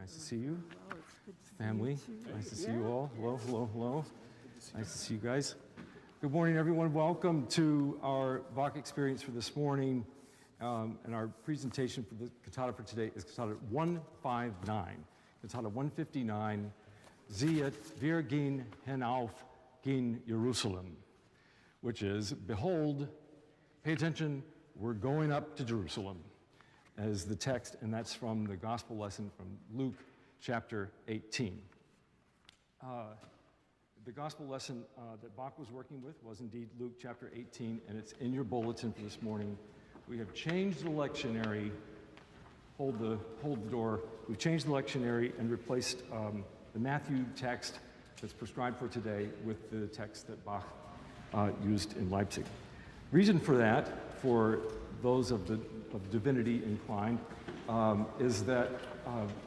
Nice to see you. Family, nice to see you all. Hello, hello, hello. Nice to see you guys. Good morning, everyone. Welcome to our Bach Experience for this morning. And our presentation for the cantata for today is cantata 159. Cantata 159, Sehet, wir gehn hinauf, gehn Jerusalem, which is, behold, pay attention, we're going up to Jerusalem, as the text, and that's from the gospel lesson from Luke chapter 18. The gospel lesson that Bach was working with was indeed Luke chapter 18, and it's in your bulletin for this morning. We have changed the lectionary, hold the door, we've changed the lectionary and replaced the Matthew text that's prescribed for today with the text that Bach used in Leipzig. Reason for that, for those of divinity inclined, is that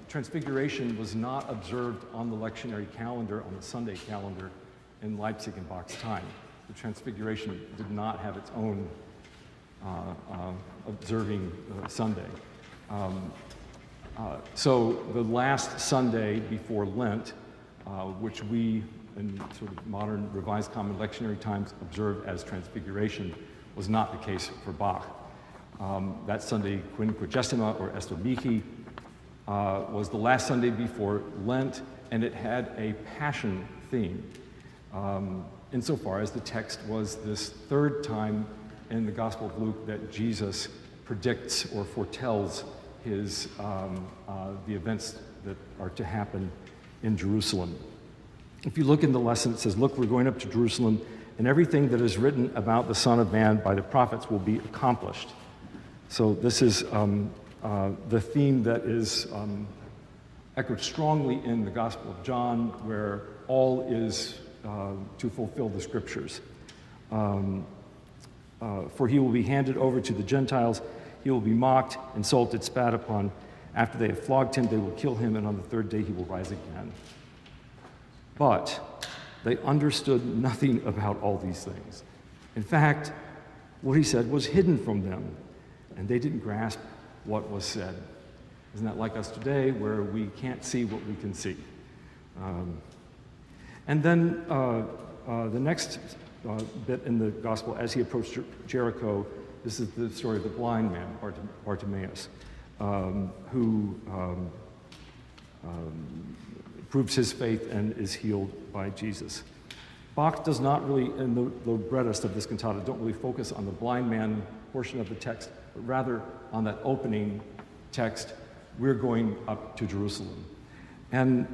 Transfiguration was not observed on the lectionary calendar, on the Sunday calendar in Leipzig in Bach's time. The Transfiguration did not have its own observing Sunday. So the last Sunday before Lent, which we in sort of modern Revised Common Lectionary times observe as Transfiguration, was not the case for Bach. That Sunday, Quinquagesima, or Ester Mihi, was the last Sunday before Lent, and it had a passion theme, insofar as the text was this third time in the Gospel of Luke that Jesus predicts or foretells his, the events that are to happen in Jerusalem. If you look in the lesson, it says, look, we're going up to Jerusalem, and everything that is written about the Son of Man by the prophets will be accomplished. So this is the theme that is echoed strongly in the Gospel of John, where all is to fulfill the Scriptures. For he will be handed over to the Gentiles, he will be mocked, insulted, spat upon. After they have flogged him, they will kill him, and on the third day he will rise again. But they understood nothing about all these things. In fact, what he said was hidden from them, and they didn't grasp what was said. Isn't that like us today, where we can't see what we can see? And then the next bit in the gospel, as he approached Jericho, this is the story of the blind man, Bartimaeus, who proves his faith and is healed by Jesus. Bach does not really, in the librettist of this cantata, don't really focus on the blind man portion of the text, but rather on that opening text, we're going up to Jerusalem. And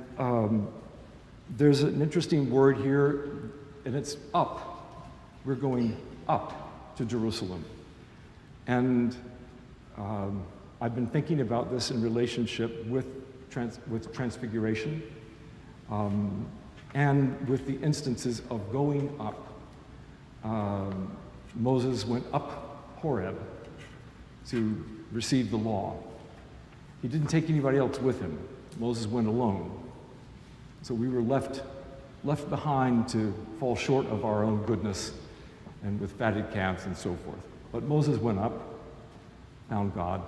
there's an interesting word here, and it's up. We're going up to Jerusalem. And I've been thinking about this in relationship with Transfiguration and with the instances of going up. Moses went up Horeb to receive the law. He didn't take anybody else with him. Moses went alone. So we were left behind to fall short of our own goodness and with fatted calves and so forth. But Moses went up, found God.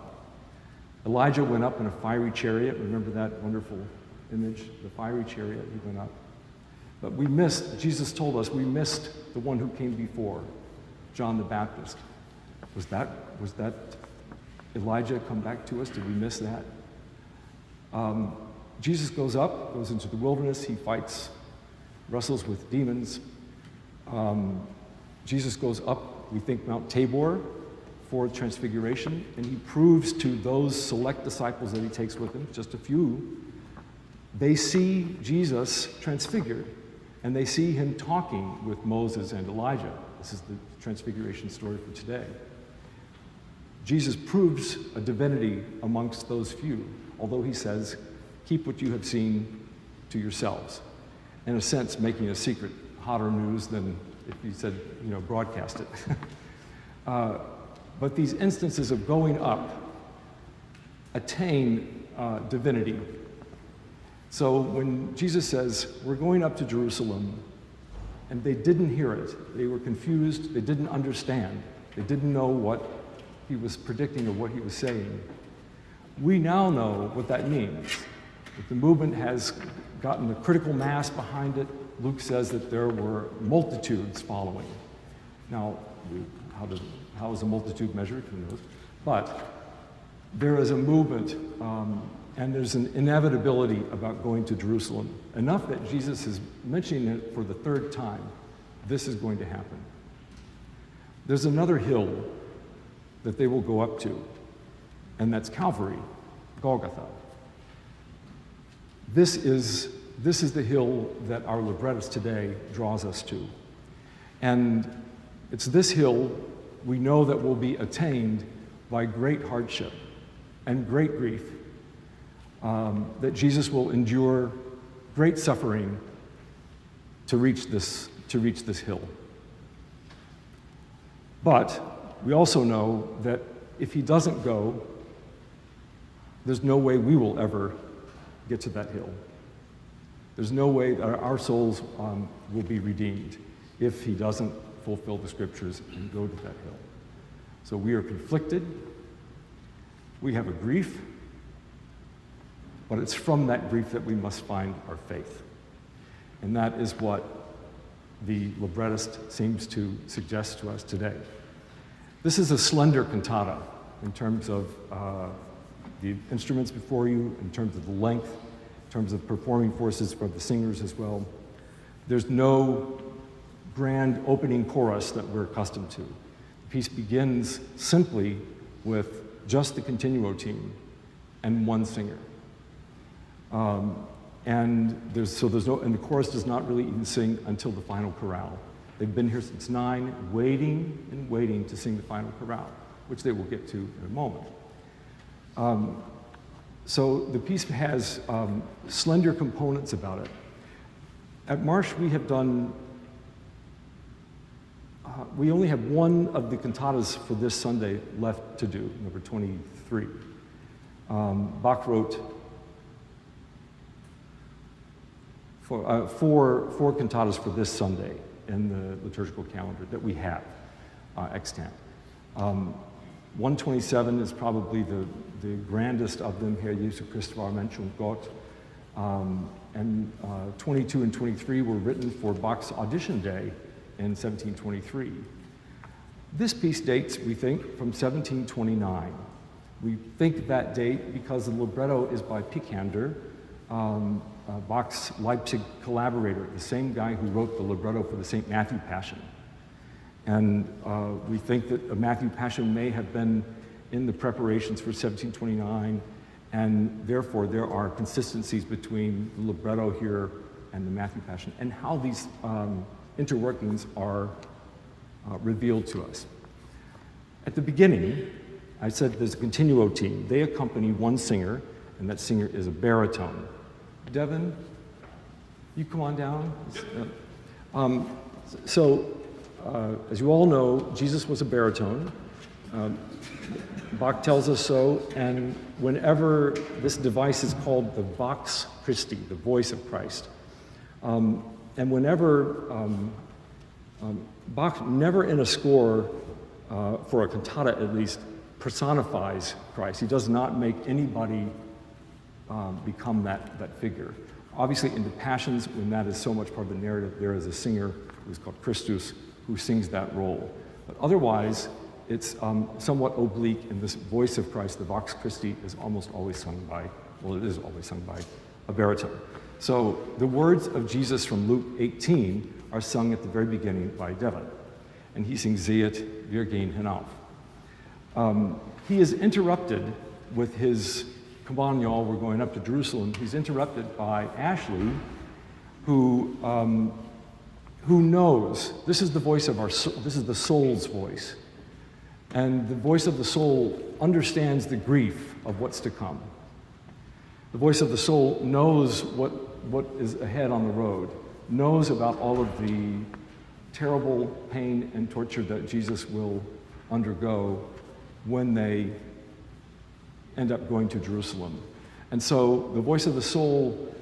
Elijah went up in a fiery chariot. Remember that wonderful image, the fiery chariot? He went up. But we missed, Jesus told us, we missed the one who came before, John the Baptist. Was that Elijah come back to us? Did we miss that? Jesus goes up, goes into the wilderness. He fights, wrestles with demons. Jesus goes up, we think, Mount Tabor for Transfiguration, and he proves to those select disciples that he takes with him, just a few, they see Jesus transfigured, and they see him talking with Moses and Elijah. This is the Transfiguration story for today. Jesus proves a divinity amongst those few, although he says, keep what you have seen to yourselves. In a sense, making a secret hotter news than if he said, broadcast it. But these instances of going up attain divinity. So when Jesus says, we're going up to Jerusalem, and they didn't hear it, they were confused, they didn't understand, they didn't know what he was predicting or what he was saying. We now know what that means. If the movement has gotten a critical mass behind it, Luke says that there were multitudes following. Now, how is a multitude measured? Who knows? But there is a movement, and there's an inevitability about going to Jerusalem. Enough that Jesus is mentioning it for the third time. This is going to happen. There's another hill that they will go up to, and that's Calvary, Golgotha. This is the hill that our librettist today draws us to. And it's this hill we know that will be attained by great hardship and great grief, that Jesus will endure great suffering to reach this hill. But we also know that if he doesn't go, there's no way we will ever get to that hill. There's no way that our souls will be redeemed if he doesn't fulfill the scriptures and go to that hill. So we are conflicted. We have a grief, but it's from that grief that we must find our faith. And that is what the librettist seems to suggest to us today. This is a slender cantata in terms of the instruments before you, in terms of the length, in terms of performing forces for the singers as well. There's no grand opening chorus that we're accustomed to. The piece begins simply with just the continuo team and one singer. And the chorus does not really even sing until the final chorale. They've been here since 9, waiting and waiting to sing the final chorale, which they will get to in a moment. So the piece has slender components about it. At Marsh, we have done, we only have one of the cantatas for this Sunday left to do, number 23. Bach wrote four cantatas for this Sunday in the liturgical calendar that we have extant. 127 is probably the grandest of them, Herr Jesu Christ war Mensch und Gott. And 22 and 23 were written for Bach's audition day in 1723. This piece dates, we think, from 1729. We think that date because the libretto is by Picander, Bach's Leipzig collaborator, the same guy who wrote the libretto for the St. Matthew Passion. And we think that a Matthew Passion may have been in the preparations for 1729, and therefore there are consistencies between the libretto here and the Matthew Passion, and how these interworkings are revealed to us. At the beginning, I said there's a continuo team. They accompany one singer, and that singer is a baritone. Devin, you come on down. As you all know, Jesus was a baritone. Bach tells us so, and whenever this device is called the Vox Christi, the voice of Christ, and whenever Bach never in a score, for a cantata at least, personifies Christ. He does not make anybody become that figure. Obviously, in the Passions, when that is so much part of the narrative, there is a singer who's called Christus who sings that role. But otherwise, it's somewhat oblique, and this voice of Christ, the Vox Christi, is almost always sung by, well, it is always sung by a baritone. So the words of Jesus from Luke 18 are sung at the very beginning by Devin, and he sings Sehet, gehn, hinauf. He is interrupted with his, come on y'all, we're going up to Jerusalem. He's interrupted by Ashley, who knows, this is the voice of this is the soul's voice. And the voice of the soul understands the grief of what's to come. The voice of the soul knows what is ahead on the road, knows about all of the terrible pain and torture that Jesus will undergo when they end up going to Jerusalem. And so the voice of the soul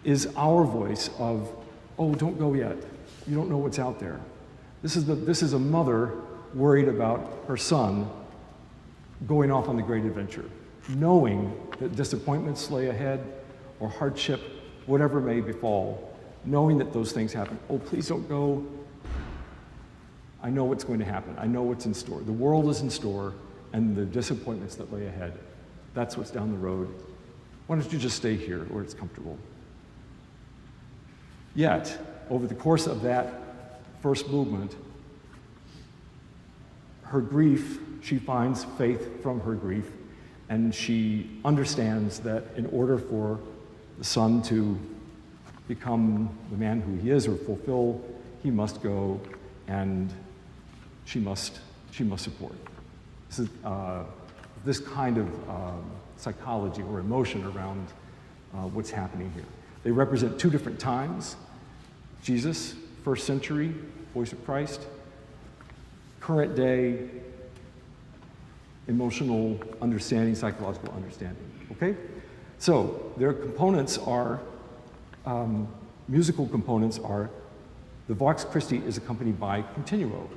is our voice of, oh, don't go yet. You don't know what's out there. This is a mother worried about her son going off on the great adventure. knowing that disappointments lay ahead or hardship, whatever may befall, knowing that those things happen. Oh, please don't go. I know what's going to happen. I know what's in store. The world is in store, and the disappointments that lay ahead, that's what's down the road. Why don't you just stay here where it's comfortable? Yet, over the course of that first movement, her grief, she finds faith from her grief, and she understands that in order for the son to become the man who he is or fulfill, he must go, and she must support. This is this kind of psychology or emotion around what's happening here. They represent two different times. Jesus, first century, voice of Christ. Current day, emotional understanding, psychological understanding, okay? So their components are, musical components are, the Vox Christi is accompanied by continuo.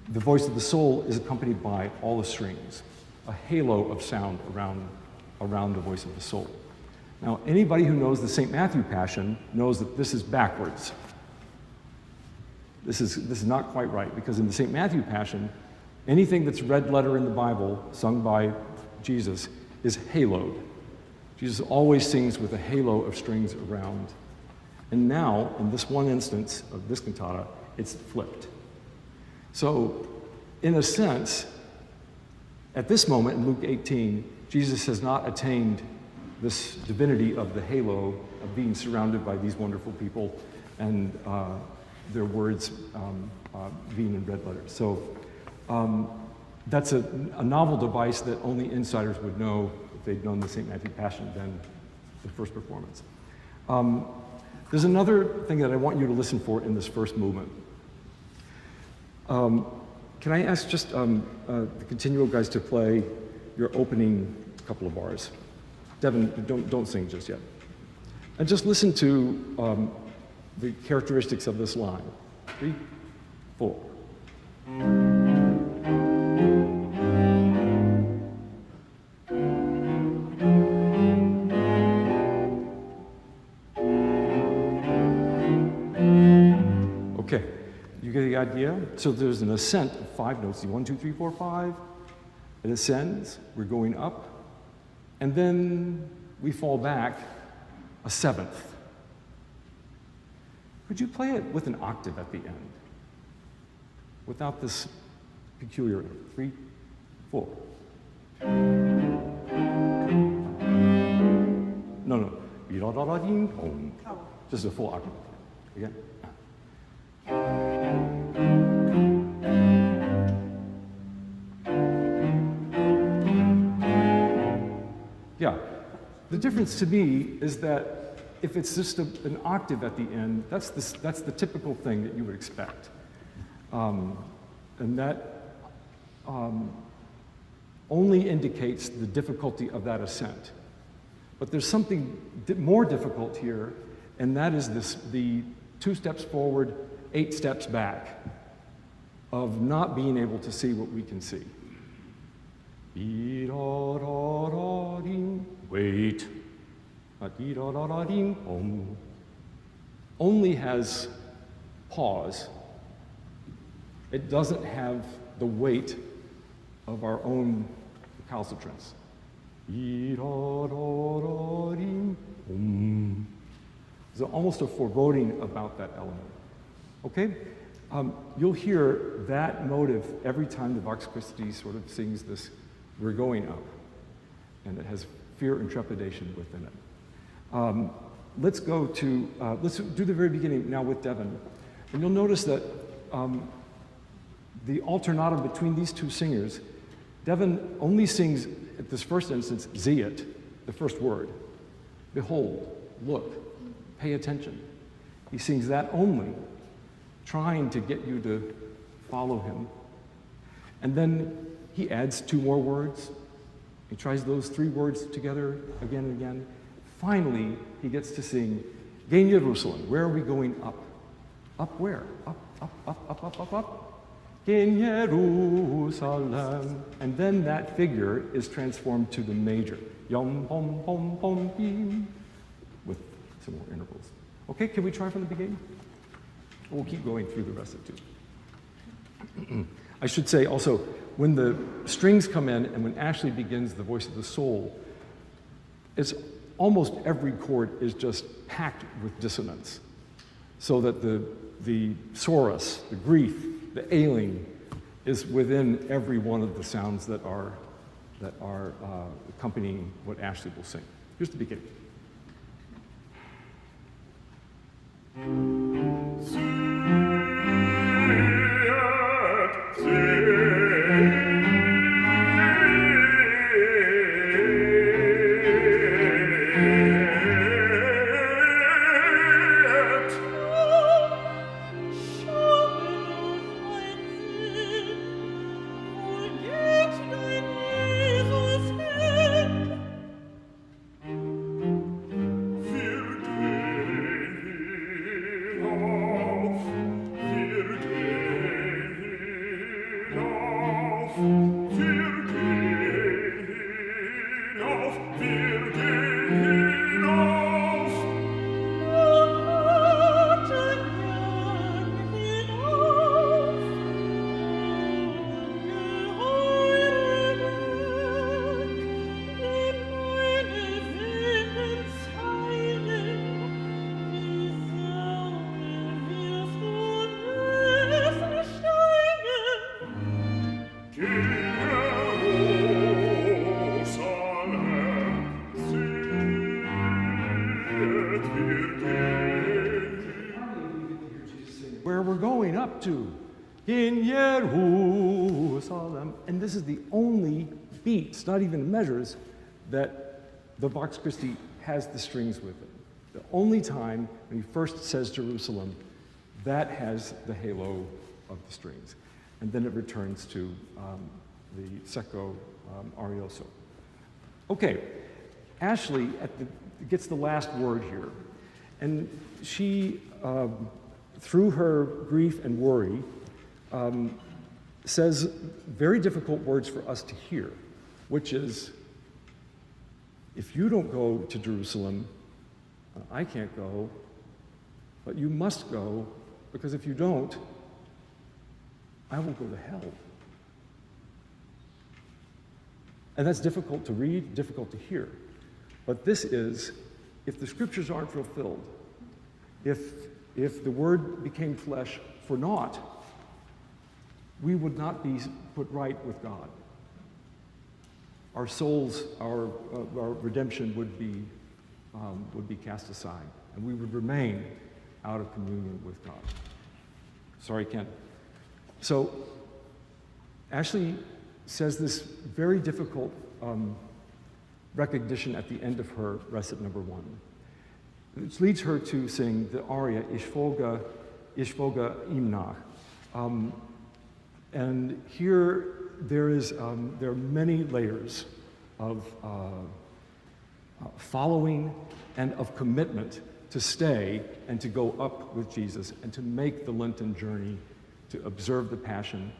The voice of the soul is accompanied by all the strings, a halo of sound around the voice of the soul. Now, anybody who knows the St. Matthew Passion knows that this is backwards. This is not quite right, because in the St. Matthew Passion, anything that's red letter in the Bible, sung by Jesus, is haloed. Jesus always sings with a halo of strings around. And now, in this one instance of this cantata, it's flipped. So, in a sense, at this moment in Luke 18, Jesus has not attained this divinity of the halo of being surrounded by these wonderful people and their words being in red letters. So that's a novel device that only insiders would know if they'd known the St. Matthew Passion than the first performance. There's another thing that I want you to listen for in this first movement. Can I ask just the continuo guys to play your opening couple of bars? Devin, don't sing just yet. And just listen to the characteristics of this line. 3, 4. Okay, you get the idea? So there's an ascent of 5 notes. 1, 2, 3, 4, 5. It ascends, we're going up, and then we fall back a 7th. Could you play it with an octave at the end? Without this peculiar 3, 4. No. Just a full octave. Again. Yeah. The difference to me is that if it's just an octave at the end, that's the typical thing that you would expect. And that only indicates the difficulty of that ascent. But there's something more difficult here, and that is the 2 steps forward, 8 steps back, of not being able to see what we can see. Wait. Only has pause. It doesn't have the weight of our own recalcitrance. There's almost a foreboding about that element. Okay? You'll hear that motive every time the Vox Christi sort of sings this, we're going up. And it has fear and trepidation within it. Let's go to, let's do the very beginning now with Devin. And you'll notice that the alternatum between these 2 singers, Devin only sings, at this first instance, Sehet, the first word. Behold, look, pay attention. He sings that only, trying to get you to follow him. And then he adds 2 more words. He tries those 3 words together again and again. Finally, he gets to sing, gehn, Jerusalem. Where are we going up? Up where? Up. in Jerusalem. And then that figure is transformed to the major, yom, bom, bom, bom, bim, with similar intervals. Okay, can we try from the beginning? We'll keep going through the rest of it too. I should say also, when the strings come in and when Ashley begins the voice of the soul, it's almost every chord is just packed with dissonance, so that the sorus, the grief, the ailing, is within every one of the sounds that are accompanying what Ashley will sing. Here's the beginning. Where we're going up to, in Jerusalem. And this is the only beats, not even measures, that the Vox Christi has the strings with it. The only time when he first says Jerusalem, that has the halo of the strings. And then it returns to the secco arioso. Okay, Ashley gets the last word here. And she, through her grief and worry, says very difficult words for us to hear, which is, if you don't go to Jerusalem, I can't go, but you must go, because if you don't, I will go to hell. And that's difficult to read, difficult to hear. But this is, if the scriptures aren't fulfilled, if the word became flesh for naught, we would not be put right with God. Our souls, our redemption would be cast aside, and we would remain out of communion with God. Sorry, Ken. So Ashley says this very difficult recognition at the end of her recit number 1, which leads her to sing the aria Ishvoga Imnach. And here there are many layers of following and of commitment to stay and to go up with Jesus and to make the Lenten journey, to observe the Passion,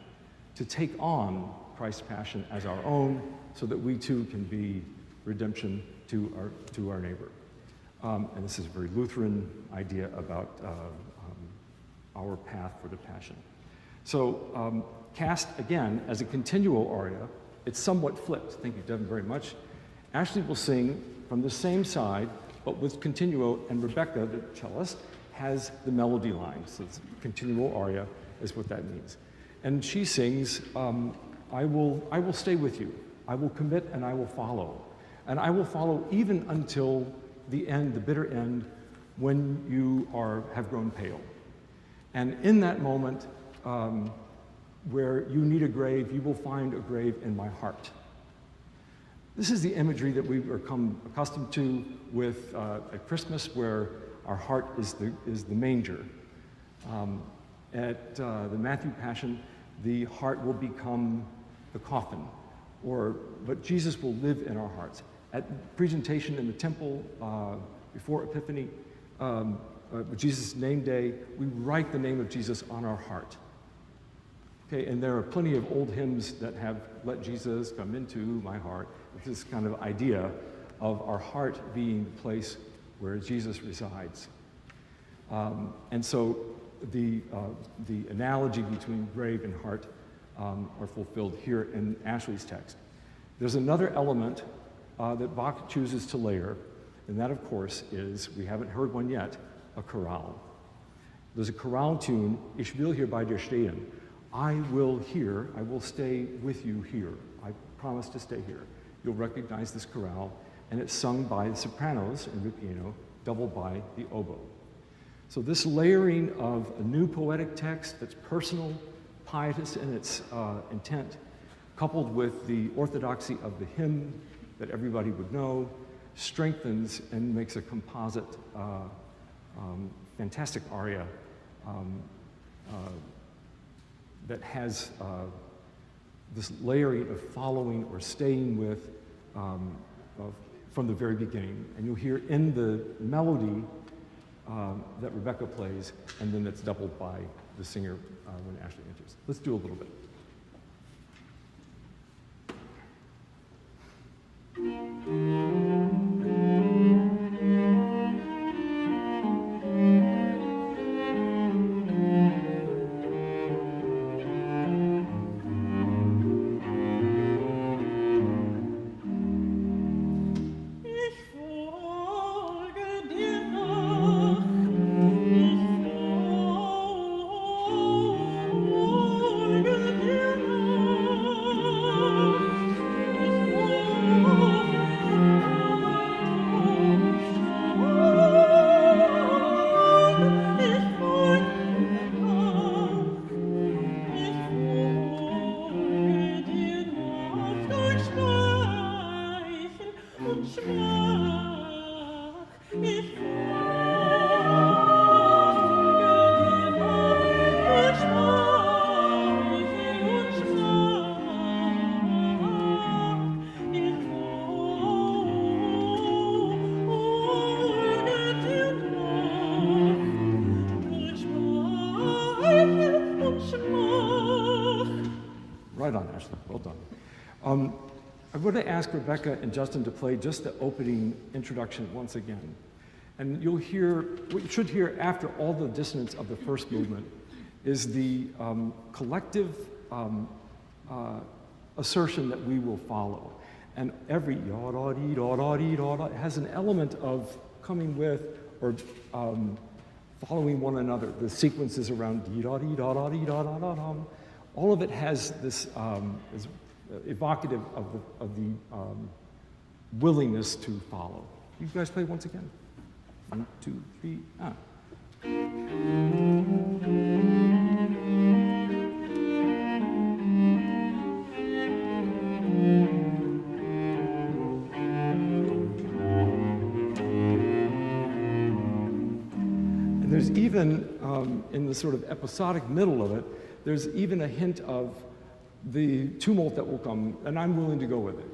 to take on Christ's Passion as our own, so that we too can be redemption to our neighbor. And this is a very Lutheran idea about our path for the Passion. So cast again as a continuo aria, it's somewhat flipped. Thank you, Devin, very much. Ashley will sing from the same side, but with continuo, and Rebecca, the cellist, has the melody line. So it's continuo aria is what that means. And she sings, I will stay with you. I will commit and I will follow. And I will follow even until the end, the bitter end, when you have grown pale. And in that moment, where you need a grave, you will find a grave in my heart. This is the imagery that we've become accustomed to with at Christmas, where our heart is the manger. At the Matthew Passion, the heart will become the coffin, but Jesus will live in our hearts. At presentation in the temple before Epiphany, Jesus' name day, we write the name of Jesus on our heart. Okay, and there are plenty of old hymns that have "Let Jesus come into my heart." It's this kind of idea of our heart being the place where Jesus resides. And so the analogy between grave and heart are fulfilled here in Ashley's text. There's another element that Bach chooses to layer, and that, of course, is, we haven't heard one yet, a chorale. There's a chorale tune, Ich will hier bei dir stehen. I will stay with you here. I promise to stay here. You'll recognize this chorale, and it's sung by the sopranos and the piano, doubled by the oboe. So this layering of a new poetic text that's personal, pietist in its intent, coupled with the orthodoxy of the hymn that everybody would know, strengthens and makes a composite, fantastic aria that has this layering of following or staying with from the very beginning. And you'll hear in the melody that Rebecca plays, and then it's doubled by the singer when Ashley enters. Let's do a little bit. Right on, Ashley. Well done. I'm going to ask Rebecca and Justin to play just the opening introduction once again. And you'll hear, what you should hear after all the dissonance of the first movement is the collective assertion that we will follow. And every ya-da-dee-da-da-dee-da-da has an element of coming with or following one another. The sequences around dee-da-dee-da-da-dee-da-da-da-da. All of it has this is evocative of the willingness to follow. You guys play once again. 1, 2, 3, ah. And there's even, in the sort of episodic middle of it, there's even a hint of the tumult that will come, and I'm willing to go with it.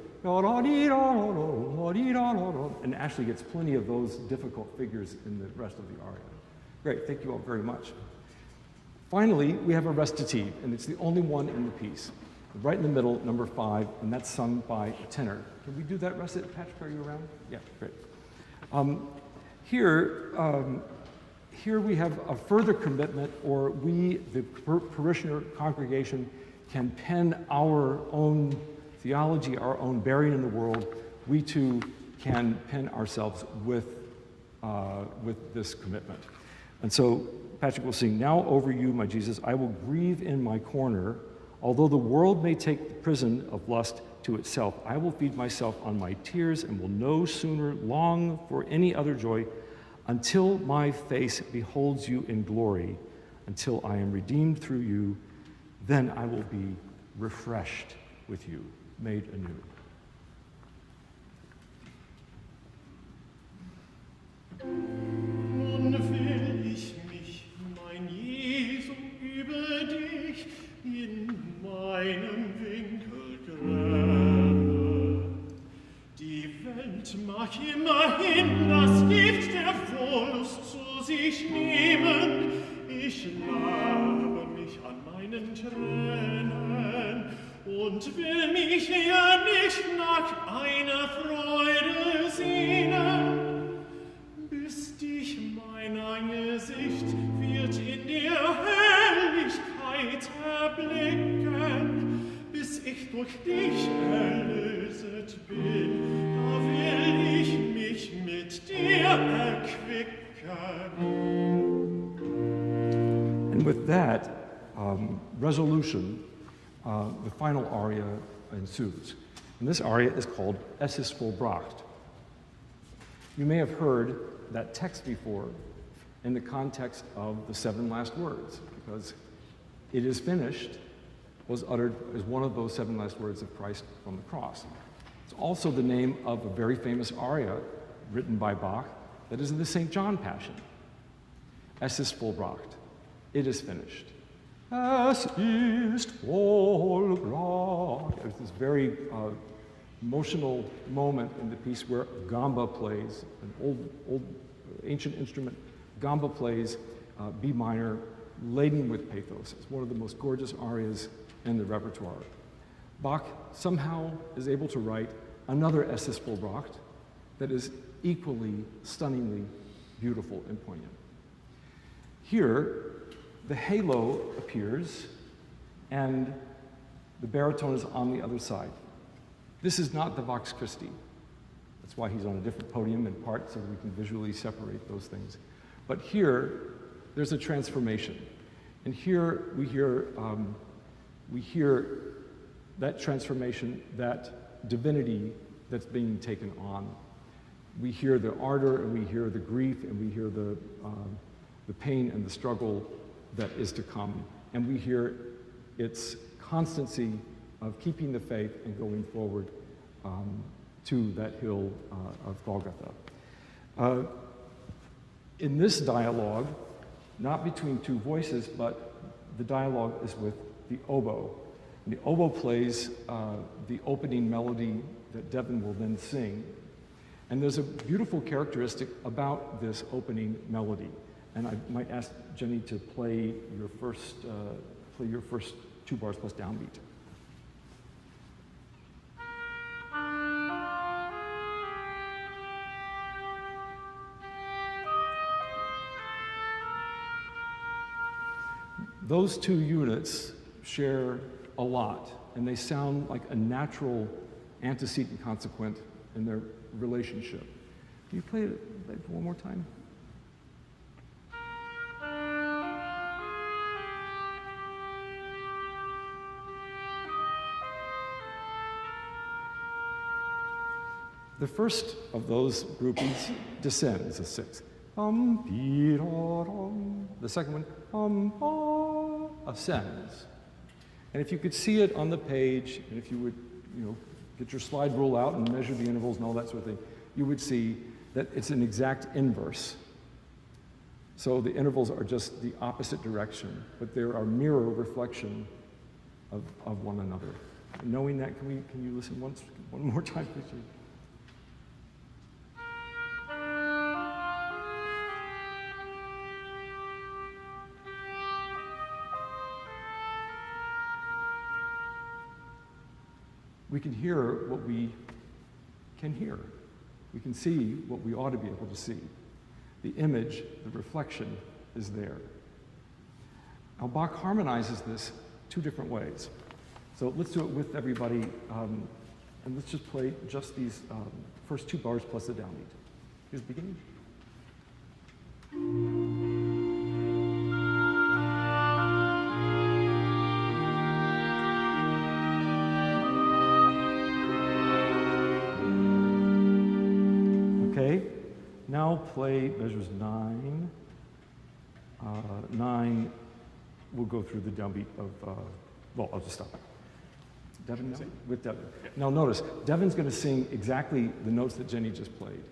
And Ashley gets plenty of those difficult figures in the rest of the aria. Great, thank you all very much. Finally, we have a recitative, and it's the only one in the piece. Right in the middle, number 5, and that's sung by a tenor. Can we do that recitative? Patrick, are you around? Yeah, great. Here we have a further commitment, or we, the parishioner congregation, can pen our own theology, our own bearing in the world. We too can pen ourselves with this commitment. And so Patrick will sing, "Now over you, my Jesus, I will grieve in my corner. Although the world may take the prison of lust to itself, I will feed myself on my tears and will no sooner long for any other joy until my face beholds you in glory, until I am redeemed through you, then I will be refreshed with you, made anew." Nun will ich mich, mein Jesu, über dich in meinem Winkel gräme. Die Welt mag immerhin das Gift der Wollust zu sich nehmen. Ich labe mich mich an meinen Tränen und will mich ja nicht nach einer Freude sehnen, bis dich mein Angesicht wird in der Herrlichkeit erblicken, bis ich durch dich erlöset bin, da will ich mich mit dir erquicken. And with that resolution, the final aria ensues. And this aria is called Es ist vollbracht. You may have heard that text before in the context of the 7 last words, because it is finished was uttered as one of those 7 last words of Christ from the cross. It's also the name of a very famous aria written by Bach that is in the St. John Passion. Es ist vollbracht. It is finished. Es ist vollbracht. There's this very emotional moment in the piece where gamba plays, an old ancient instrument. Gamba plays B minor, laden with pathos. It's one of the most gorgeous arias in the repertoire. Bach somehow is able to write another Es ist vollbracht that is equally stunningly beautiful and poignant. Here, the halo appears and the baritone is on the other side. This is not the Vox Christi. That's why he's on a different podium in part, so that we can visually separate those things. But here, there's a transformation. And here we hear that transformation, that divinity that's being taken on. We hear the ardor, and we hear the grief, and we hear the pain and the struggle that is to come. And we hear its constancy of keeping the faith and going forward to that hill of Golgotha. In this dialogue, not between 2 voices, but the dialogue is with the oboe. And the oboe plays the opening melody that Devin will then sing. And there's a beautiful characteristic about this opening melody. And I might ask Jenny to play your first 2 bars plus downbeat. Those 2 units share a lot, and they sound like a natural antecedent consequent in their relationship. Can you play it one more time? The first of those groupings descends a 6. The second one ascends. And if you could see it on the page, and if you would, get your slide rule out and measure the intervals and all that sort of thing, you would see that it's an exact inverse. So the intervals are just the opposite direction, but they're a mirror reflection of one another. Knowing that, can you listen one more time, please? We can hear what we can hear. We can see what we ought to be able to see. The image, the reflection is there. Now, Bach harmonizes this 2 different ways. So let's do it with everybody, and let's just play just these first 2 bars plus the downbeat. Here's the beginning. Now play measures 9. 9, we'll go through the downbeat of, I'll just stop. Devin, no? With Devin. Now notice, Devin's going to sing exactly the notes that Jenny just played.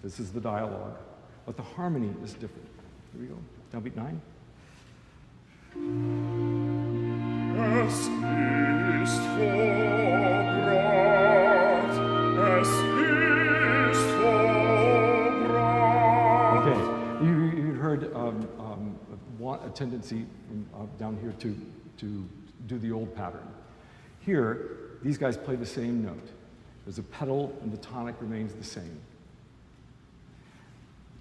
This is the dialogue, but the harmony is different. Here we go. Downbeat 9. Es ist vollbracht, es ist vollbracht. Okay, you heard a tendency down here to do the old pattern. Here, these guys play the same note. There's a pedal and the tonic remains the same.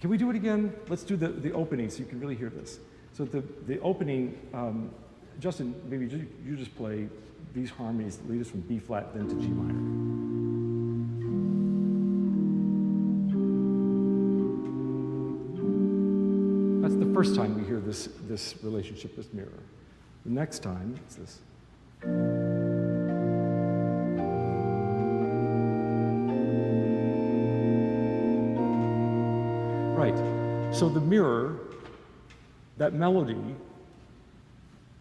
Can we do it again? Let's do the opening so you can really hear this. So the opening, Justin, maybe you just play these harmonies that lead us from B flat then to G minor. That's the first time we hear this relationship, this mirror. The next time, it's this. Right, so the mirror, that melody,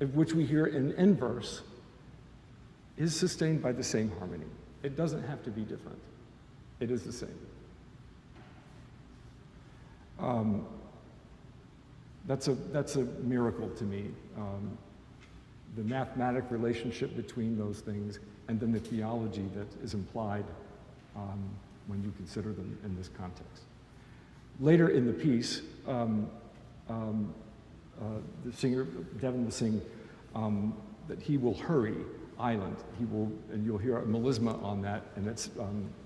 of which we hear in inverse, is sustained by the same harmony. It doesn't have to be different. It is the same. That's a miracle to me. The mathematic relationship between those things and then the theology that is implied when you consider them in this context. Later in the piece, the singer, Devin will sing that he will hurry, island. He will, and you'll hear a melisma on that, and it's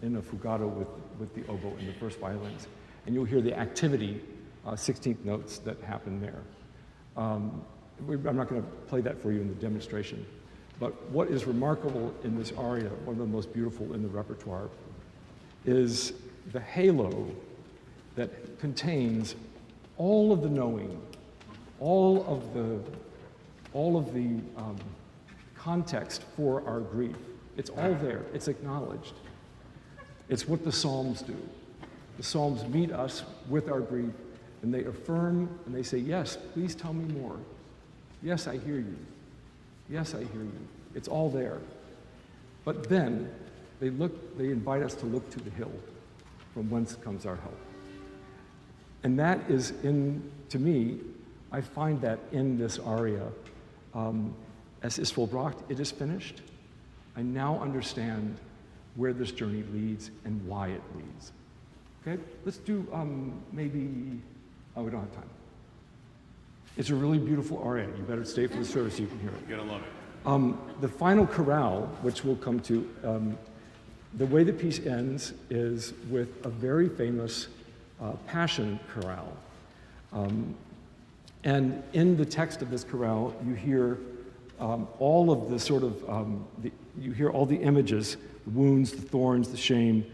in a fugato with the oboe and the first violins. And you'll hear the activity, 16th notes that happen there. I'm not going to play that for you in the demonstration, but what is remarkable in this aria, one of the most beautiful in the repertoire, is the halo that contains all of the knowing, all of the context for our grief. It's all there. It's acknowledged. It's what the Psalms do. The Psalms meet us with our grief, and they affirm and they say, yes, please tell me more. Yes, I hear you. Yes, I hear you. It's all there. But then they invite us to look to the hill from whence comes our help. And that is to me, I find that in this aria, as is vollbracht, it is finished. I now understand where this journey leads and why it leads. Okay, let's do maybe, oh, we don't have time. It's a really beautiful aria. You better stay for the service so you can hear it. You're gonna love it. The final chorale, which we'll come to, the way the piece ends is with a very famous Passion chorale. And in the text of this chorale, you hear all of the sort of, you hear all the images, the wounds, the thorns, the shame,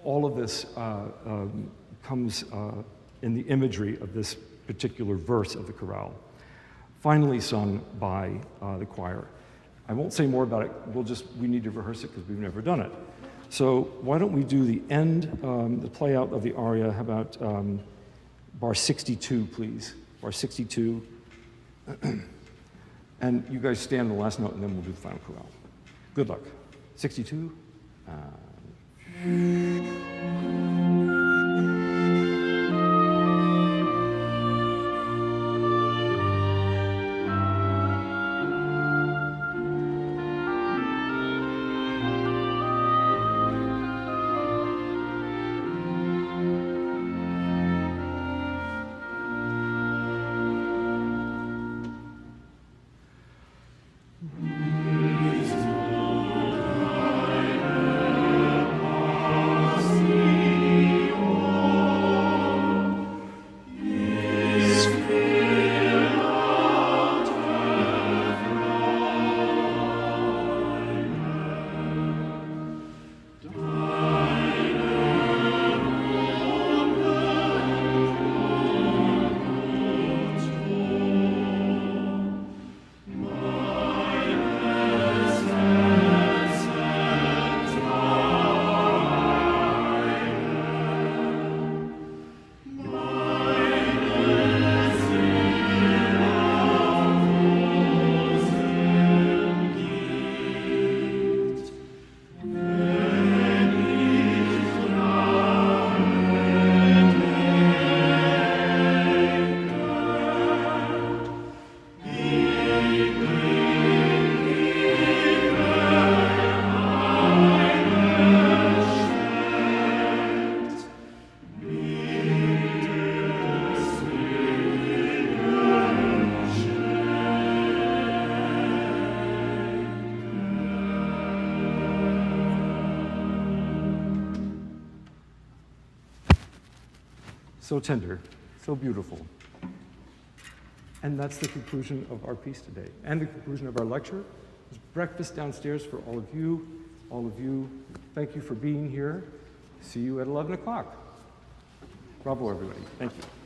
all of this comes in the imagery of this particular verse of the chorale, finally sung by the choir. I won't say more about it. We need to rehearse it because we've never done it. So why don't we do the end, the play out of the aria? How about bar 62, please? Bar 62. And you guys stand on the last note, and then we'll do the final chorale. Good luck. 62. so tender, so beautiful. And that's the conclusion of our piece today, and the conclusion of our lecture. There's breakfast downstairs for all of you. All of you, thank you for being here. See you at 11 o'clock. Bravo, everybody. Thank you.